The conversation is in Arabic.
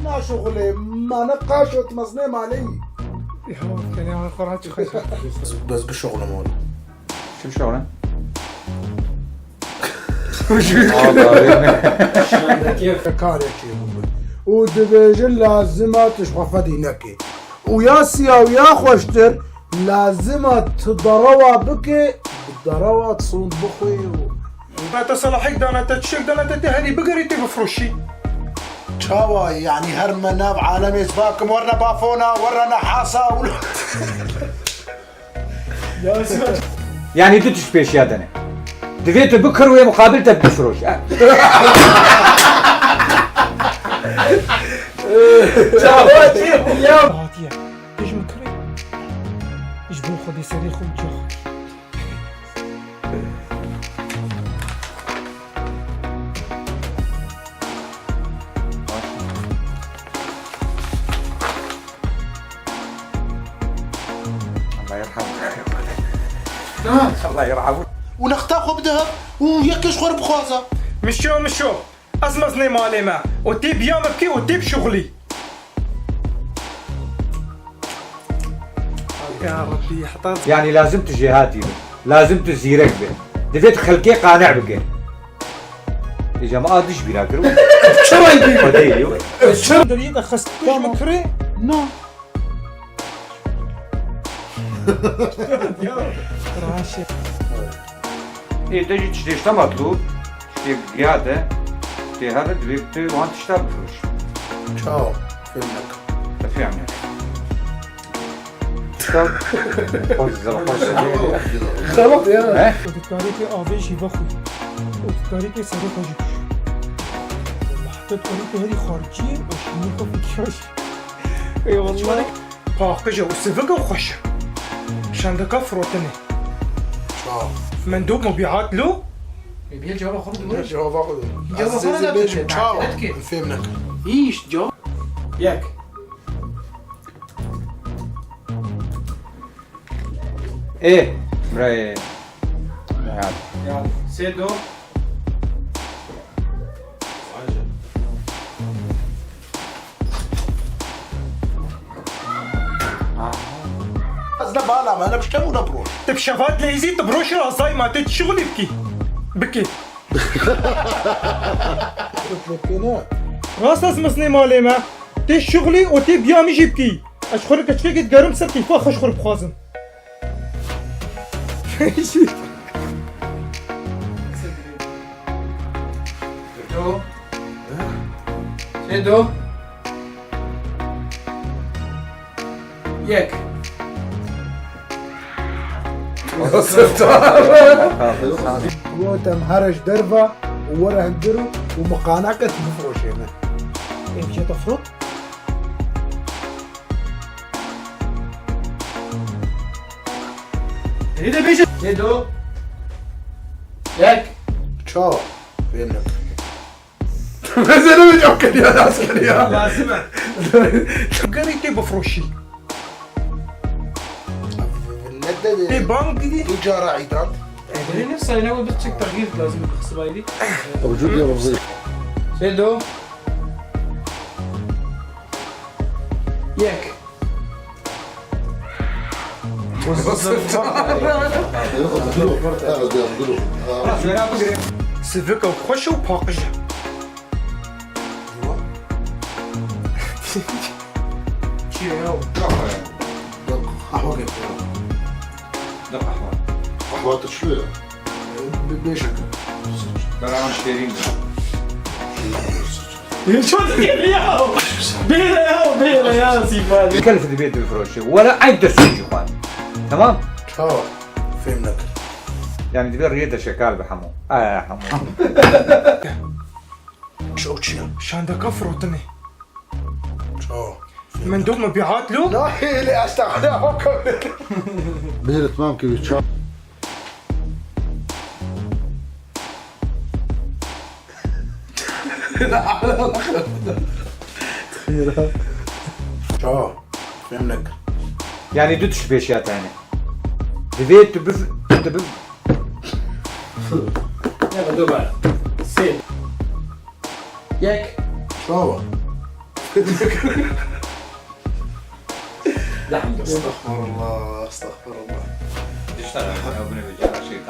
أنا شغلي ما نقاش وتمصنم علي. يا كان يا قرأت خير. بس بالشغل مولي. شو شغله؟ كيف كارك ودبيجن لازمة تشوف دينك ويا سيا ويا خوشتر لازمة تضروا بك بالضروا تصون بخوي بعد صلاحك دانا تتشك دانا تتهني بقريتي بفروشي. شاوا يعني هرمنا بعالم سباكم ورنا بافونا ورنا حاسة يعني دو تشبيش يا دنا دفيت بكر ويا مقابلته بفروش يا ايش مكري ايش بوخذ يسري خد جاخ الله يرحمه الله يرحمه ونختاخو بذهب ويكش خور بخوازة مشو ازمزني مالي ما وتيب يا مبكي وتيب شغلي. يا ربي حطيت يعني لازم تجيهاتي لازم تزيرك به دفيت خلقي قانع بك يا جماعة دش بيراكرو شو رايك وديلي شو دريد اخست ايش مكري نو راشي إيه تجي تشتري شتا مطلوب تشتري قيادة تشتري هذا دبيت وان تشتري بفروش شاو فهمك تفهم يعني خلاص يا وتذكري في افيجي بخوي وتذكري في سرقه جيش تذكري في هذه خارجيه وشنو في كيش. اي والله باقجه وسفقه وخش شندك فروتني شاو مندوب مبيعات له يبيع الجواب خرج جواب اخذ جواب أخذ. بيجي تشاو أتكي. فهمك ايش جو ياك ايه براي يلا سيدو أزنا بالا ما أنا بشتمو نبروش تبشفات ليزي تبروش راساي ما تشغلي بكي قلت لك هنا راس اسمسني مالي ما تيش شغلي وتي بيامي جيبكي اشخرك اشفيك تقرم سر كيفاخ اشخر بخازم. سيدو سيدو ياك وتم هرج دربة وورا هندرو ومقانعك تفروش هنا امشي تفرط هيدا بيجي سيدو ياك شاو فهمك بس أنا متوكل يا عسكري لازمة قريتي بفروشي تي الندى بانك دي إيجار عيدات هي نفسها انا اول بس تشيك تغيير لازم تخص بايدي موجود يا وظيفة سيدو ياك سفكة وخش وباقجة تشيو قهوة دق أحوال قهوة شوية بيشك برامج شيرين شو تقول ياو بيلا يا سيفادي كلف دبيت بفروش ولا عين تسوي اخوان تمام شاو فهمك يعني دبيت ريدة شكال بحمو حمو شو تشيا شاندك فروتني شاو مندوب مبيعات له لا هي اللي أستغنى بهر تمام كيف تشاف شاو فهمك يعني دو تشبيش يا تاني دبيت يلا دوباره سيد ياك شاو استغفر الله استغفر الله. تشتغل يا ابني بجي شيء